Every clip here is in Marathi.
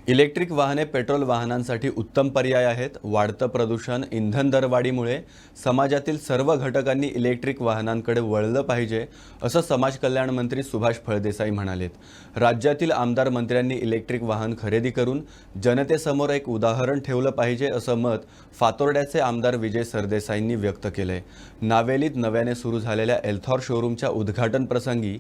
इलेक्ट्रिक वाहने पेट्रोल वाहनांसाठी उत्तम पर्याय आहेत। वाढतं प्रदूषण, इंधन दरवाढीमुळे समाजातील सर्व घटकांनी इलेक्ट्रिक वाहनांकडे वळलं पाहिजे, असं समाज कल्याण मंत्री सुभाष फळदेसाई म्हणालेत। राज्यातील आमदार मंत्र्यांनी इलेक्ट्रिक वाहन खरेदी करून जनतेसमोर एक उदाहरण ठेवलं पाहिजे, असं मत फातोर्ड्याचे आमदार विजय सरदेसाईंनी व्यक्त केलंय। नावेलीत नव्याने सुरू झालेल्या एल्थॉर शोरूमच्या उद्घाटन प्रसंगी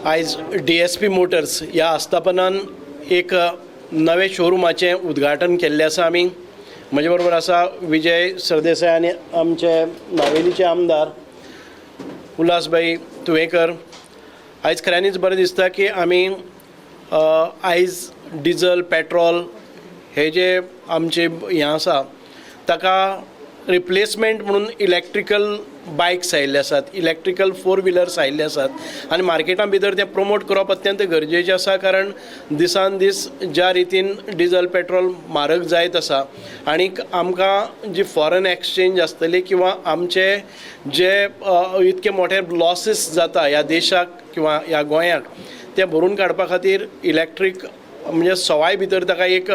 आज DSP मोटर्स या आस्थापनान एक नवे शोरूमाचे उद्घाटन केल्ले आसा। आमी म्हजे बरोबर आसा विजय सरदेसाई आनी आमचे नावेलीचे आमदार उल्हासभाई तुवेकर। आयज खऱ्यांनीच बरें दिसता की आमी आयज डिझल पेट्रोल हे जे आमचे हें आसा ताका रिप्लेसमेंट म्हणून इलेक्ट्रिकल बायक्स आयिल्ले आसात, इलेक्ट्रिकल 4 व्हिलर्स आयिल्ले आसात आनी मार्केटां भितर तें प्रमोट करप अत्यंत गरजेचें आसा। कारण दिसान दीस ज्या रितीन डिझल पेट्रोल म्हारग जायत आसा आनीक आमकां जी फॉरेन एक्सचेंज आसतली किंवा आमचे जे इतके मोठे लॉसीस जाता ह्या देशाक किंवा ह्या गोंयाक ते भरून काडपा खातीर इलेक्ट्रीक म्हणजे सवाय भितर ताका एक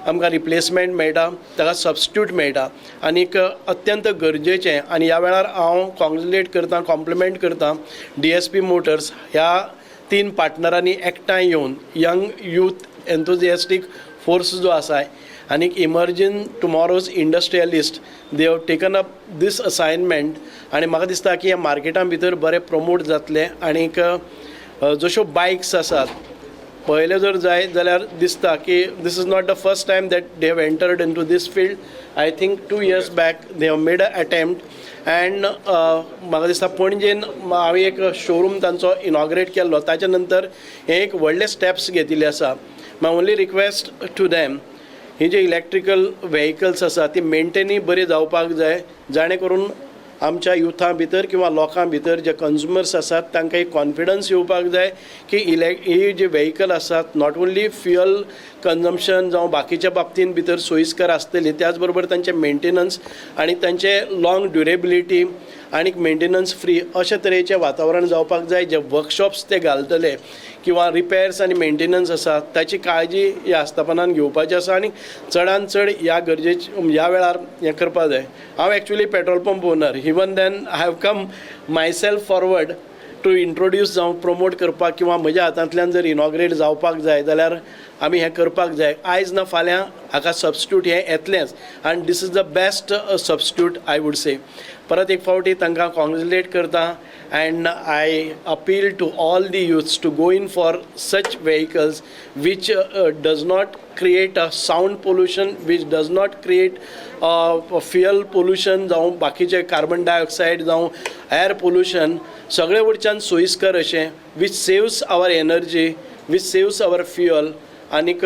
आमकां रिप्लेसमेंट मेळटा, ताका सबस्टिट्यूट मेळटा आनीक अत्यंत गरजेचें। आनी ह्या वेळार हांव कॉंग्रेचुलेट करता, कॉम्प्लिमेंट करता DSP मोटर्स ह्या 3 पार्टनरांनी एकठांय येवन यंग यूथ एन्थुजियास्टीक फोर्स जो आसा आनीक emerging tomorrow's industrialist they have taken up this assignment आनी म्हाका दिसता की ह्या मार्केटां भितर बरें प्रमोट जातलें। आनीक जश्यो बायक्स आसात पळयले जर जायत जाल्यार दिसता की this is not the first time that they have entered in to these field. I think 2 years back they have made a attempt and म्हाका दिसता पणजेन हांवें एक शोरूम तांचो इनॉग्रेट केल्लो, ताच्या नंतर हे एक व्हडले स्टेप्स घेतिल्ले आसा। माय ओनली रिक्वेस्ट टू दॅम ही जे इलेक्ट्रिकल व्हेकल्स आसा ती मेंटेनूय बरी जावपाक जाय, जाणे करून आमच्या युथा भितर किंवा लोकां भितर जे कंज्युमर्स आसात तांकां एक कॉन्फिडन्स येवपाक जाय की ही जी व्हेकल आसात नॉट ओन्ली फ्युअल कन्जम्पशन जावं बाकीच्या बाबतीन भितर सोयीस्कर आसतली, त्याच बरोबर तांचे मेंटेनन्स आनी तांचे लॉंग ड्युरेबिलिटी आनीक मेंटेनन्स फ्री अशे तरेचें वातावरण जावपाक जाय। जे वर्कशॉप्स ते घालतले किंवा रिपेर्स आनी मेंटेनन्स आसा ताची काळजी ह्या आस्थापनान घेवपाची आसा आनी चडांत चड ह्या ह्या वेळार हें करपा जाय। हांव actually petrol pump owner, even then I have come myself forward to introduce जावं प्रमोट करपाक किंवा म्हज्या हातांतल्यान जर इनॉग्रेट जावपाक जाय जाल्यार आमी हें करपाक जाय। आयज ना फाल्यां हाका सबस्टिट्यूट हें येतलेंच आनी this is the best substitute I would say. परत एक फावटी तांकां कॉंग्रेचुलेट करता and I appeal to all the youths to go in for such vehicles which does not create a sound pollution, which does not create fuel pollution जावं बाकीचे कार्बन डायऑक्सायड जावं एअर पोल्युशन सगळे वटच्यान सोयीस्कर अशें which saves our energy, which saves our fuel आनीक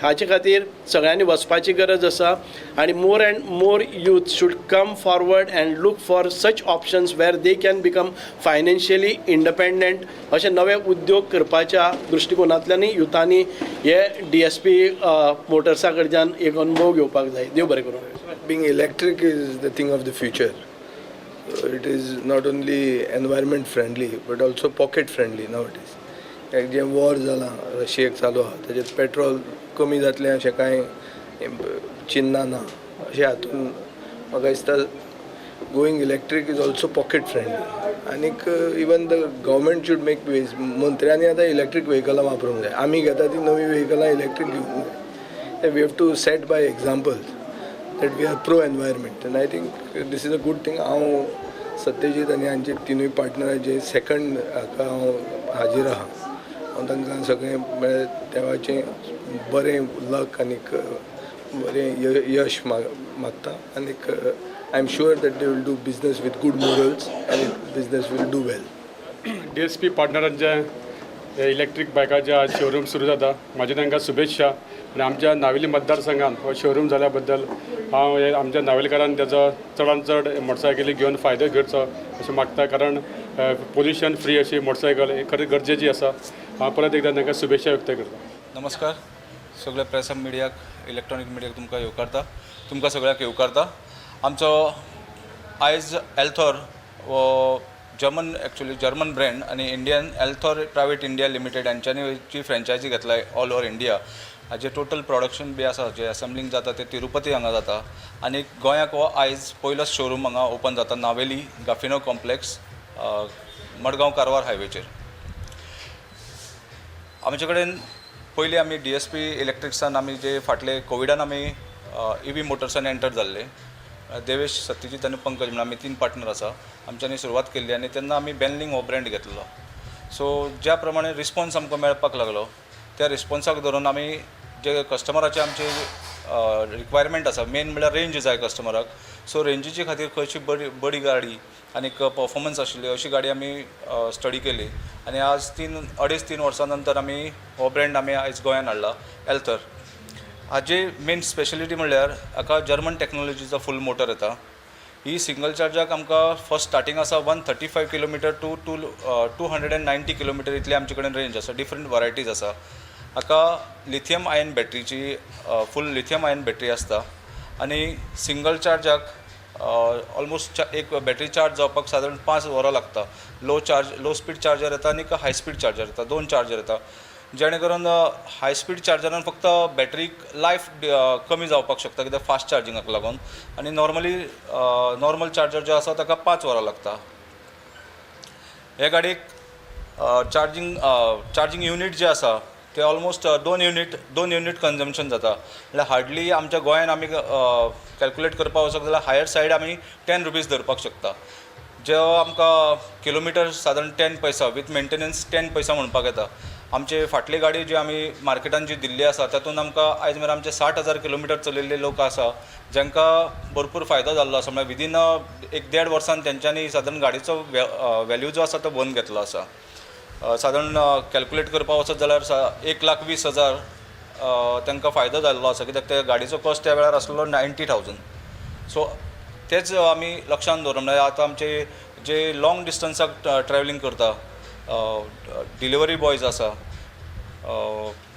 हाचे खातीर सगळ्यांनी वचपाची गरज आसा आनी more and more youth should come forward and look for such options where they can become financially independent अशे नवे उद्योग करपाच्या दृश्टिकोनांतल्यानूय युथांनी हे DSP मोटर्सा कडच्यान एक अनुभव घेवपाक जाय। देव बरें करूं। Being electric is the thing of the future. It is not only environment friendly but also pocket friendly nowadays. जे वॉर जाला रशियेक चालू आहा ताजेर पेट्रोल कमी जातलें अशें कांय चिन्ना ना अशें हातून म्हाका दिसता going electric is also pocket friendly आनीक even the government should make ways मंत्र्यांनी आतां इलेक्ट्रीक व्हेकलां वापरूंक जाय आमी घेता ती नवी व्हेकलां इलेक्ट्रीक घेवंक जाय we have to set by example that we are pro environment आनी I think these is a good thing हांव सत्यजीत आनी हांचे तिनूय पार्टनराचे सेकंड हाका हांव हाजीर आहा हांव तांकां सगळें देवाचें बरें लक आनीक बरें यश मागता आनीक I am sure that they will do business with good morals आनी business will do well. DSP पार्टनरांचे इलेक्ट्रीक बायकाचे आज शोरूम सुरू जाता म्हाजे तांकां शुभेच्छा आनी आमच्या नावेली मतदारसंघात हो शोरूम जाल्या बद्दल हांव आमच्या नावेलकारान त्याचो चडांत चड मोटरसायकली घेवन फायदो घेवचो अशें मागता कारण पोल्युशन फ्री अशी मोटरसायकल खरें गरजेची आसा हांव परत एकदां तांकां शुभेच्छा व्यक्त करता. नमस्कार सगळ्या प्रेस मिडियाक इलेक्ट्रॉनीक मिडियाक तुमकां येवकारता तुमकां सगळ्याक येवकारता. आमचो आयज एल्थॉर वो जर्मन ब्रँड आनी इंडियन एल्थॉर प्रायवेट इंडिया लिमिटेड हांच्यांनी जी फ्रँचायजी घेतला ऑल ओवर इंडिया हाजे टोटल प्रोडक्शन बी आसा जे असेंब्लिंग जाता ते तिरुपती हांगा जाता आनी गोंयाक हो आयज पयलोच शोरूम हांगा ओपन जाता नावेली गाफिनो कॉम्प्लेक्स मडगांव कारवार हायवेचेर. आमचे कडेन पयलीं आमी DSP इलेक्ट्रिक्सान आमी जे फाटले कोविडान आमी EV मोटर्सान एंटर जाल्ले देवेश सत्यजीत आनी पंकज म्हणून आमी 3 पार्टनर आसा आमच्यांनी सुरवात केल्ली आनी तेन्ना आमी बेनलिंग हो ब्रँड घेतलेलो. सो ज्या प्रमाणे रिस्पॉन्स आमकां मेळपाक लागलो त्या रिस्पॉन्साक धरून आमी जे कस्टमराचे आमचे रिक्वायरमेंट आसा मेन म्हणल्यार रेंज जाय कस्टमराक सो रेंजीचे खातीर खंयची बरी गाडी आनी परफॉर्मन्स आशिल्ली अशी गाडी आमी स्टडी केली आनी आज 2.5-3 वर्सां नंतर आमी हो ब्रँड आमी आयज गोंयांत हाडला एल्थर. हाजी मेन स्पेशलिटी म्हणल्यार हाका जर्मन टॅक्नॉलॉजीचो फूल मोटर येता. ही सिंगल चार्जाक आमकां फर्स्ट स्टार्टींग आसा 135 किलोमिटर टू 290 किलोमिटर इतली आमचे कडेन रेंज आसा. डिफरंट वरायटीज आसा. हाका लिथियम आयन बॅटरीची फूल लिथियम आयन बॅटरी आसता आनी सिंगल चार्जाक ऑलमोस्ट एक बॅटरी चार्ज जावपाक सादारण 5 वरां लागता. लो स्पीड चार्जर येता आनी हाय स्पीड चार्जर येता 2 चार्जर येता जेणे करून हाय स्पीड चार्जरान फक्त बॅटरीक लायफ कमी जावपाक शकता कित्याक फास्ट चार्जिंगाक लागून आनी नॉर्मल चार्जर जो आसा ताका 5 वरां लागता. हे गाडयेक चार्जिंग युनीट जे आसा ते ऑलमोस्ट 2 युनीट कन्जम्पशन जाता म्हळ्यार हार्डली आमच्या गोंयांत आमी कॅल्कुलेट करपाक वचत जाल्यार हायर सायड आमी 10 रुपीज धरपाक शकता जो आमकां किलोमिटर सादारण 10 पैसा विथ मेंटेनन्स 10 पैसा म्हणपाक येता. आमचे फाटली गाडी जी आमी मार्केटान जी दिल्ली आसा तातूंत आमकां आयज मेरेन आमचे 60,000 किलोमिटर चलयल्ले लोक आसा जांकां भरपूर फायदो जाल्लो आसा म्हळ्यार विदीन 1-1.5 वर्सान तेंच्यांनी सादारण गाडीचो वॅल्यू जो आसा तो बंद घेतलो आसा. सादारण कॅल्कुलेट करपाक वचत जाल्यार 1,20,000 तांकां फायदो जाल्लो आसा कित्याक त्या गाडीचो कॉस्ट त्या वेळार आसलो 90,000. सो तेच आमी लक्षांत दवरप म्हळ्यार आतां आमचे जे लॉंग डिस्टन्साक ट्रॅवलिंग करता डिलिव्हरी बॉयज आसा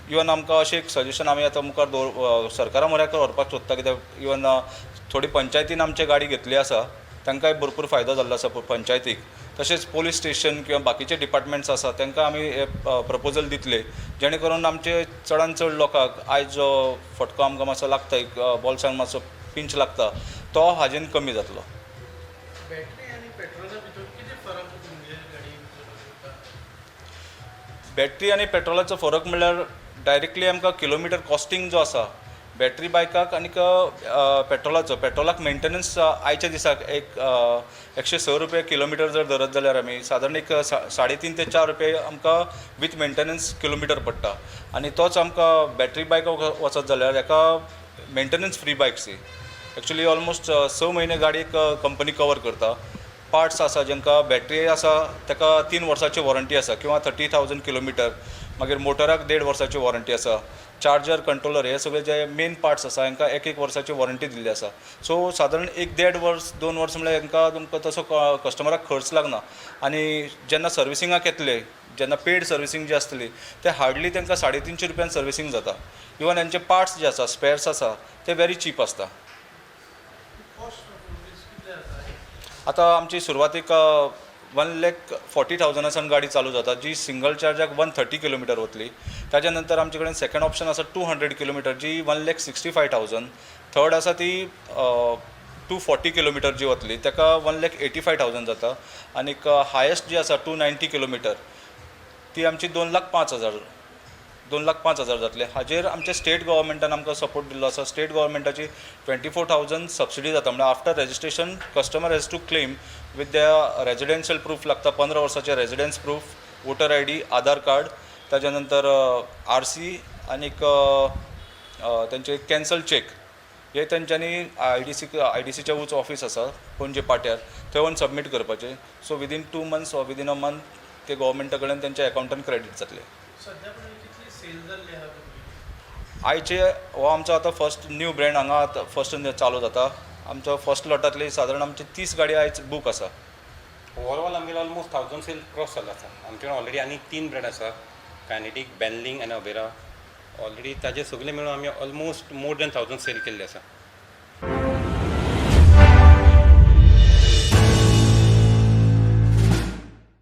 इवन आमकां अशें एक सजेशन आमी आतां मुखार सरकारा म्हऱ्याक व्हरपाक सोदता कित्याक इवन थोडी पंचायतीन आमची गाडी घेतली आसा तांकांय भरपूर फायदो जाल्लो आसा पंचायतीक. तशेंच पोलीस स्टेशन किंवा बाकीचे डिपार्टमेंट्स आसा तांकां आमी हे प्रपोजल दितले जेणे करून आमचे चडांत चड लोकांक आयज जो फटको आमकां मातसो लागता एक बॉल्सांक मातसो पिंच लागता तो हाजेन कमी जातलो. बॅटरी आनी पेट्रोलाचो फरक म्हणल्यार डायरेक्टली आमकां किलोमिटर कॉस्टिंग जो आसा बॅटरी बायकाक आनी पेट्रोलाक मेंटेनन्स आयच्या दिसाक एक 106 रुपया किलोमिटर जर धरत जाल्यार आमी सादारण एक 3.5 ते 4 रुपया आमकां विथ मेंटेनन्स किलोमिटर पडटा आनी तोच आमकां बॅटरी बायकाक वचत जाल्यार हेका maintenance free bikes actually almost 6 म्हयने गाडयेक कंपनी कवर करता. पार्ट्स आसा जांकां बॅटरी आसा ताका 3 वर्सांची वॉरंटी आसा किंवा 30,000 किलोमिटर मागीर मोटराक 1.5 वर्साची वॉरंटी आसा. चार्जर कंट्रोलर हे सगळे जे मेन पार्ट्स आसा हांकां 1 वर्साची वॉरंटी दिल्ली आसा. सो सादारण 1-1.5 वर्स 2 वर्स म्हळ्यार हांकां तुमकां तसो कस्टमराक खर्च लागना आनी जेन्ना सर्विसिंगाक येतले जेन्ना पेड सर्विसिंग जी आसतली ते हार्डली तांकां 350 रुपयान सर्विसिंग जाता. इवन हांचे पार्ट्स जे आसा स्पेर्स आसा ते व्हेरी चीप आसता. आतां आमची सुरवातीक 1,40,000 गाडी चालू जाता जी सिंगल चार्जाक 130 किलोमिटर वतली. ताच्या नंतर आमचे कडेन सेकंड ऑप्शन आसा 200 किलोमिटर जी 1,65,000 थर्ड आसा ती 240 किलोमिटर जी वतली ताका 1,85,000 जाता. आनीक हायेस्ट जी आसा 290 किलोमिटर ती आमची 2,05,000 जातले. हाजेर आमच्या स्टेट गव्हर्मेंटान आमकां सपोर्ट दिल्लो आसा. स्टेट गव्हर्मेंटाची 24,000 सबसिडी जाता. म्हणजे after registration customer has to claim with the residential proof लागता. 15 वर्साचे residence proof, voter ID, Aadhaar card, ताज्या नंतर RC आनीक तेंचे कॅन्सल चेक हे तेंच्यांनी IDCच्या उच ऑफिस आसा पणजे पाट्यार थंय व्हरून सबमीट करपाचें. So within 2 months or within a month ते गव्हर्मेंटा कडेन तेंच्या अकावंटान क्रेडीट जातले. आयचे हो आमचो आतां फर्स्ट न्यू ब्रँड हांगा आतां फर्स्ट चालू जाता. आमचो फर्स्ट लॉटांतली सादारण आमची 30 गाडी आयज बूक आसा. ओवरऑल आमगेलो ऑलमोस्ट 1000 सेल क्रॉस जाला आसा. आमचे कडेन ऑलरेडी आनी 3 ब्रँड आसा, कायनेटीक, बेनलिंग आनी अबेरा. ऑलरेडी ताजे सगळे मेळून आमी ऑलमोस्ट मोर दॅन 1000 सेल केल्ले आसा.